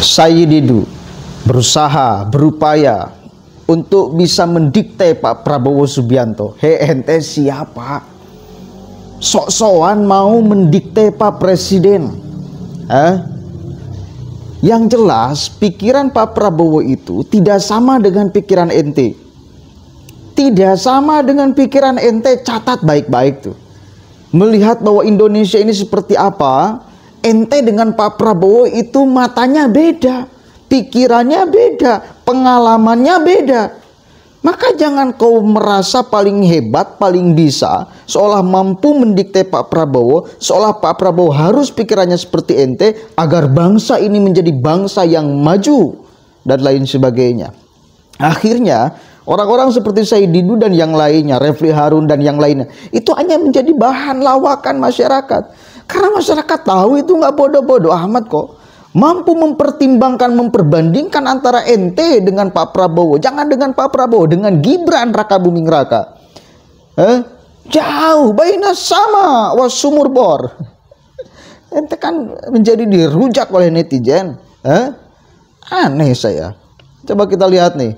Sayyididu berusaha, berupaya untuk bisa mendikte Pak Prabowo Subianto. Ente siapa? Sok-sokan mau mendikte Pak Presiden. Yang jelas pikiran Pak Prabowo itu tidak sama dengan pikiran ente. Tidak sama dengan pikiran ente, catat baik-baik tuh. Melihat bahwa Indonesia ini seperti apa, ente dengan Pak Prabowo itu matanya beda, pikirannya beda, pengalamannya beda. Maka jangan kau merasa paling hebat, paling bisa, seolah mampu mendikte Pak Prabowo, seolah Pak Prabowo harus pikirannya seperti ente agar bangsa ini menjadi bangsa yang maju dan lain sebagainya. Akhirnya orang-orang seperti Sayyididu dan yang lainnya, Refli Harun dan yang lainnya, itu hanya menjadi bahan lawakan masyarakat. Karena masyarakat tahu itu nggak bodoh-bodoh amat kok. Mampu mempertimbangkan, memperbandingkan antara ente dengan Pak Prabowo. Jangan dengan Pak Prabowo, dengan Gibran Raka Buming Raka. Jauh, baina sama wasumur bor. Ente kan menjadi dirujak oleh netizen. Aneh saya. Coba kita lihat nih.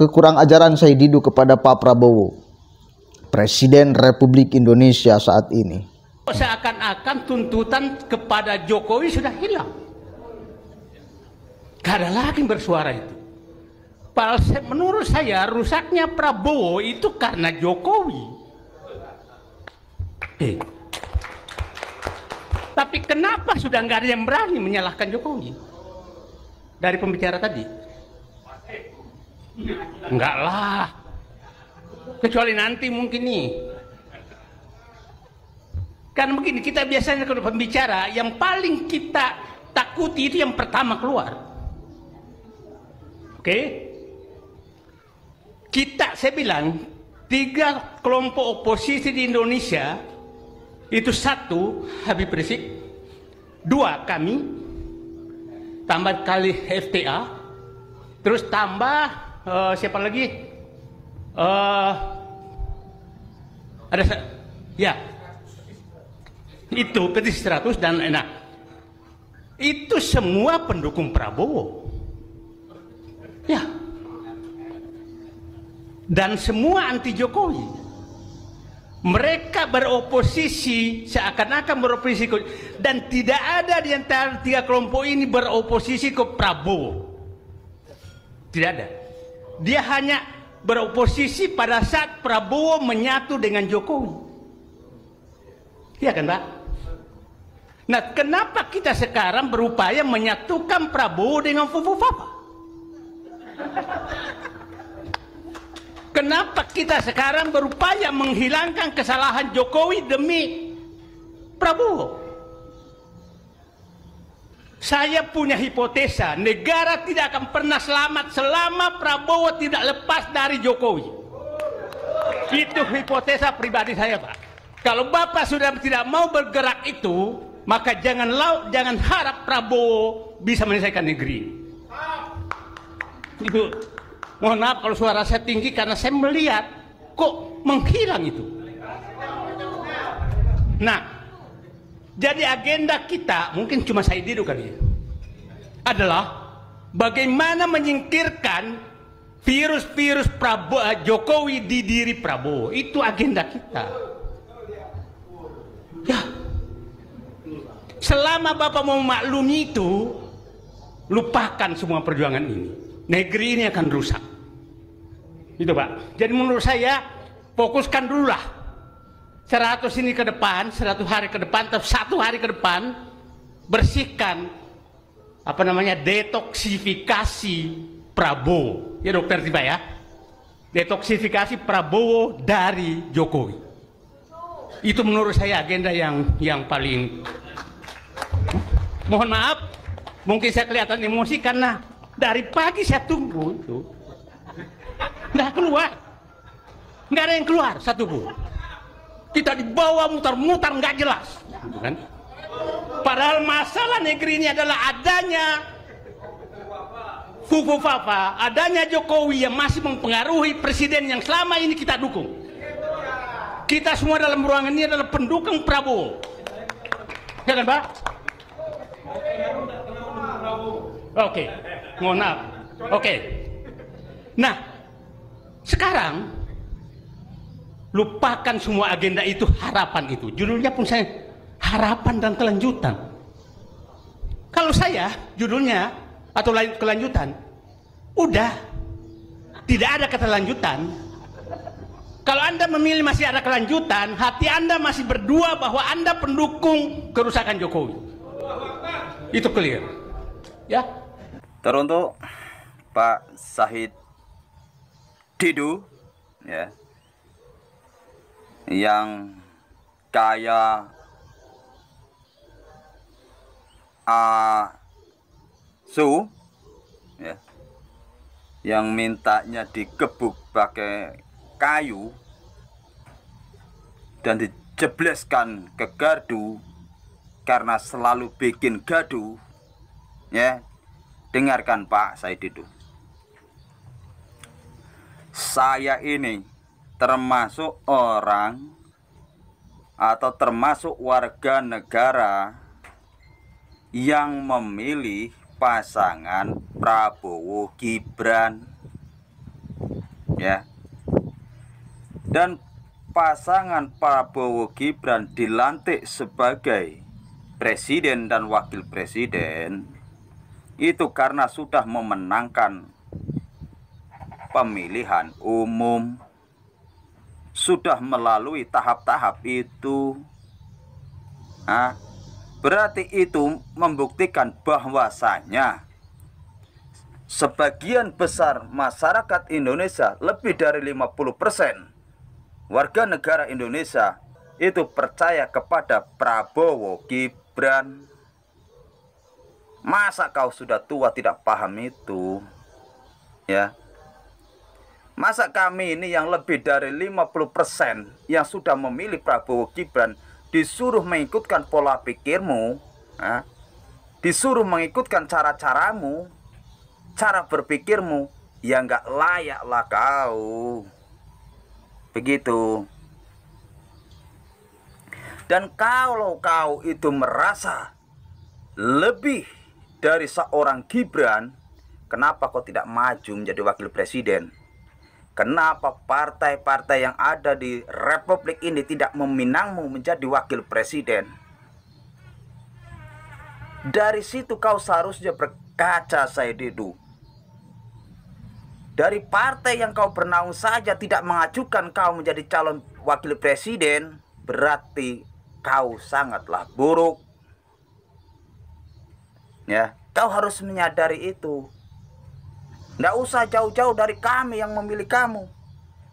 Kekurang ajaran Sayyididu kepada Pak Prabowo, Presiden Republik Indonesia saat ini. Seakan-akan tuntutan kepada Jokowi sudah hilang. Gak ada lagi bersuara itu. Menurut saya rusaknya Prabowo itu karena Jokowi. Tapi kenapa sudah nggak ada yang berani menyalahkan Jokowi? Dari pembicara tadi. Enggak lah. Kecuali nanti mungkin nih. Karena begini, kita biasanya kalau pembicara yang paling kita takuti itu yang pertama keluar. Oke? Saya bilang 3 kelompok oposisi di Indonesia itu 1 Habib Rizik, 2 kami, tambah kali FTA, terus tambah siapa lagi? Ada ya. Itu Petis 100 dan enak. Itu semua pendukung Prabowo. Ya. Dan semua anti Jokowi. Mereka beroposisi seakan-akan beroposisi dan tidak ada di antara 3 kelompok ini beroposisi ke Prabowo. Tidak ada. Dia hanya beroposisi pada saat Prabowo menyatu dengan Jokowi. Iya kan, Pak? Nah, kenapa kita sekarang berupaya menyatukan Prabowo dengan Fufu Papa? Kenapa kita sekarang berupaya menghilangkan kesalahan Jokowi demi Prabowo? Saya punya hipotesa, negara tidak akan pernah selamat selama Prabowo tidak lepas dari Jokowi. Itu hipotesa pribadi saya, Pak. Kalau Bapak sudah tidak mau bergerak itu, maka jangan harap Prabowo bisa menyelesaikan negeri. Itu, mohon maaf kalau suara saya tinggi karena saya melihat kok menghilang itu. Nah, jadi agenda kita mungkin cuma Sayyididu kali ya, adalah bagaimana menyingkirkan virus-virus Jokowi di diri Prabowo. Itu agenda kita. Ya, selama Bapak mau maklumi itu, lupakan semua perjuangan ini. Negeri ini akan rusak. Itu, Pak. Jadi menurut saya, fokuskan dululah 100 ini ke depan, 100 hari ke depan, atau 1 hari ke depan, bersihkan detoksifikasi Prabowo. Ya dokter tiba ya. Detoksifikasi Prabowo dari Jokowi. Itu menurut saya agenda yang paling. Mohon maaf, mungkin saya kelihatan emosi karena dari pagi saya tunggu itu. Nggak keluar. Nggak ada yang keluar satupun. Kita dibawa mutar-mutar nggak jelas. Kan? Padahal masalah negeri ini adalah adanya Fufu Papa, adanya Jokowi yang masih mempengaruhi presiden yang selama ini kita dukung. Kita semua dalam ruangan ini adalah pendukung Prabowo. Ya kan, Pak? Oke, mohon maaf. Oke. Nah, sekarang lupakan semua agenda itu, harapan itu. Judulnya pun saya harapan dan kelanjutan. Kalau saya judulnya atau kelanjutan, udah tidak ada keterlanjutan. Kalau Anda memilih masih ada kelanjutan, hati Anda masih berdua bahwa Anda pendukung kerusakan Jokowi. Itu clear. Ya. Teruntuk Pak Syahid Didu, ya, yang kaya asu, ya, yang mintanya digebuk pakai kayu dan dijebleskan ke gardu karena selalu bikin gaduh, ya. Dengarkan Pak Syahid Didu. Saya ini termasuk orang atau termasuk warga negara yang memilih pasangan Prabowo Gibran, ya. Dan pasangan Prabowo Gibran dilantik sebagai presiden dan wakil presiden itu karena sudah memenangkan pemilihan umum, sudah melalui tahap-tahap itu. Berarti itu membuktikan bahwasanya sebagian besar masyarakat Indonesia, lebih dari 50% warga negara Indonesia itu percaya kepada Prabowo Gibran. Masa kau sudah tua tidak paham itu, ya? Masa kami ini yang lebih dari 50% yang sudah memilih Prabowo Gibran disuruh mengikutkan pola pikirmu, disuruh mengikutkan cara-caramu, cara berpikirmu, ya nggak layaklah kau. Begitu. Dan kalau kau itu merasa lebih dari seorang Gibran, kenapa kau tidak maju menjadi wakil presiden? Kenapa partai-partai yang ada di republik ini tidak meminangmu menjadi wakil presiden? Dari situ kau seharusnya berkaca, Syahid Didu. Dari partai yang kau bernaung saja tidak mengajukan kau menjadi calon wakil presiden, berarti kau sangatlah buruk. Ya, kau harus menyadari itu. Tidak usah jauh-jauh dari kami yang memilih kamu.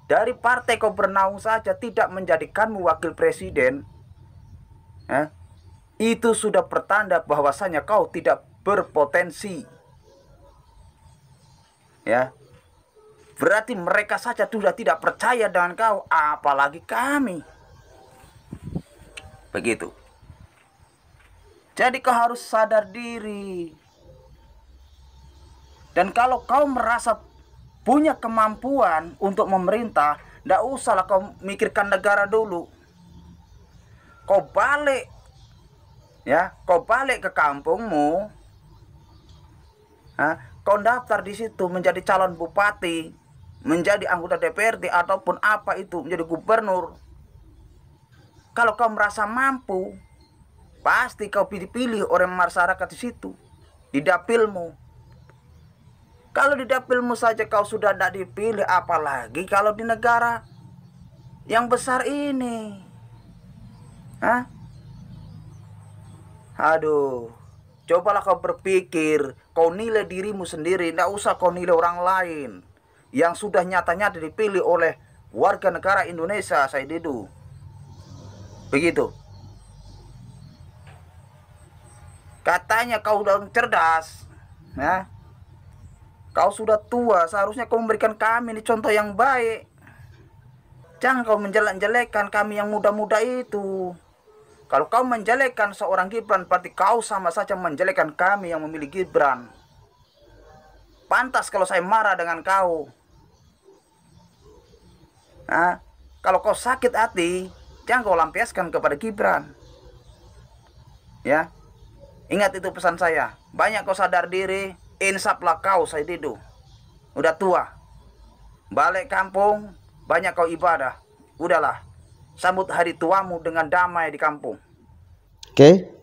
Dari partai kau bernaung saja tidak menjadikanmu wakil presiden, ya, itu sudah pertanda bahwasanya kau tidak berpotensi. Ya, berarti mereka saja sudah tidak percaya dengan kau, apalagi kami. Begitu. Jadi kau harus sadar diri. Dan kalau kau merasa punya kemampuan untuk memerintah, tidak usahlah kau mikirkan negara dulu. Kau balik, ya, kau balik ke kampungmu, kau daftar di situ menjadi calon bupati, menjadi anggota DPRD ataupun apa itu, menjadi gubernur. Kalau kau merasa mampu, pasti kau pilih-pilih oleh masyarakat di situ, di dapilmu. Kalau di dapilmu saja kau sudah tidak dipilih, apalagi kalau di negara yang besar ini. Aduh, cobalah kau berpikir, kau nilai dirimu sendiri, tidak usah kau nilai orang lain yang sudah nyata-nyata dipilih oleh warga negara Indonesia, Syahid Didu. Begitu. Katanya kau udah cerdas, ya. Kau sudah tua, seharusnya kau memberikan kami ini contoh yang baik. Jangan kau menjelek-jelekkan kami yang muda-muda itu. Kalau kau menjelekkan seorang Gibran, berarti kau sama saja menjelekkan kami yang memilih Gibran. Pantas kalau saya marah dengan kau. Kalau kau sakit hati, jangan kau lampiaskan kepada Gibran. Ya. Ingat itu pesan saya, banyak kau sadar diri, insaplah kau Said Didu. Udah tua, balik kampung, banyak kau ibadah. Udahlah, sambut hari tuamu dengan damai di kampung. Oke.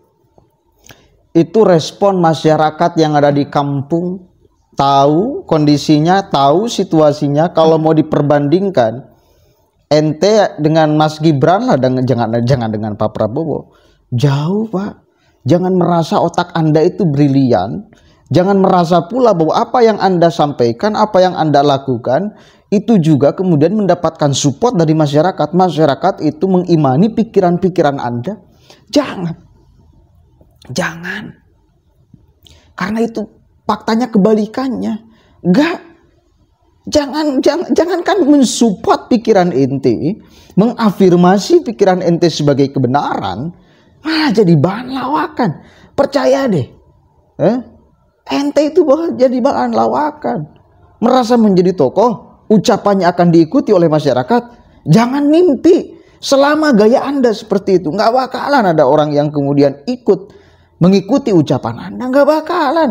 Itu respon masyarakat yang ada di kampung, tahu kondisinya, tahu situasinya. Kalau mau diperbandingkan ente dengan Mas Gibran lah, jangan dengan Pak Prabowo. Jauh, Pak. Jangan merasa otak Anda itu brilian. Jangan merasa pula bahwa apa yang Anda sampaikan, apa yang Anda lakukan, itu juga kemudian mendapatkan support dari masyarakat. Masyarakat itu mengimani pikiran-pikiran Anda. Jangan. Karena itu faktanya kebalikannya. Enggak. Jangankan mensupport pikiran ente, mengafirmasi pikiran ente sebagai kebenaran, malah jadi bahan lawakan. Percaya deh. Ente itu jadi bahan lawakan. Merasa menjadi tokoh, ucapannya akan diikuti oleh masyarakat. Jangan mimpi. Selama gaya Anda seperti itu, nggak bakalan ada orang yang kemudian mengikuti ucapan Anda. Nggak bakalan.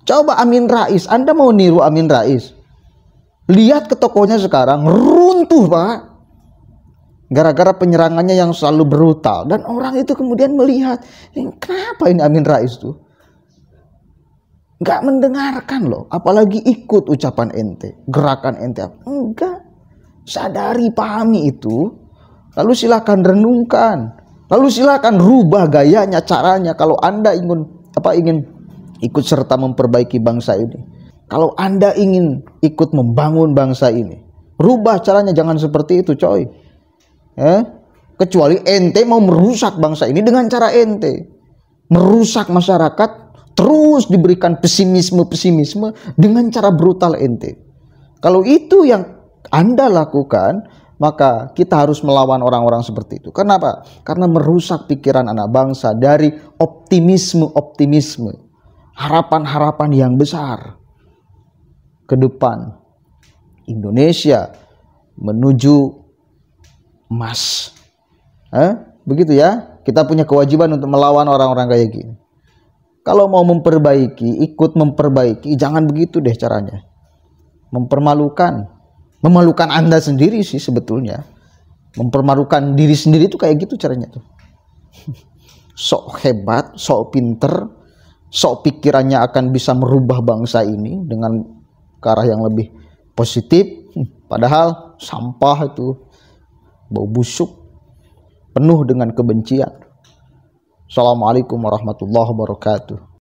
Coba Amin Rais. Anda mau niru Amin Rais? Lihat ke tokonya sekarang, runtuh, Pak. Gara-gara penyerangannya yang selalu brutal. Dan orang itu kemudian melihat, kenapa ini Amin Rais tuh? Nggak mendengarkan loh. Apalagi ikut ucapan ente, gerakan ente. Enggak. Sadari, pahami itu. Lalu silakan renungkan. Lalu silakan rubah gayanya, caranya. Kalau Anda ingin ikut serta memperbaiki bangsa ini. Kalau Anda ingin ikut membangun bangsa ini, rubah caranya, jangan seperti itu, coy. Kecuali ente mau merusak bangsa ini dengan cara ente. Merusak masyarakat, terus diberikan pesimisme dengan cara brutal ente. Kalau itu yang Anda lakukan, maka kita harus melawan orang-orang seperti itu. Kenapa? Karena merusak pikiran anak bangsa dari optimisme, harapan-harapan yang besar ke depan Indonesia menuju emas. Begitu ya. Kita punya kewajiban untuk melawan orang-orang kayak gini. Kalau mau memperbaiki, ikut memperbaiki, jangan begitu deh caranya. Memalukan Anda sendiri sih sebetulnya. Mempermalukan diri sendiri itu kayak gitu caranya tuh. Sok hebat, sok pinter, sok pikirannya akan bisa merubah bangsa ini dengan ke arah yang lebih positif. Padahal sampah itu, bau busuk, penuh dengan kebencian. Assalamualaikum warahmatullahi wabarakatuh.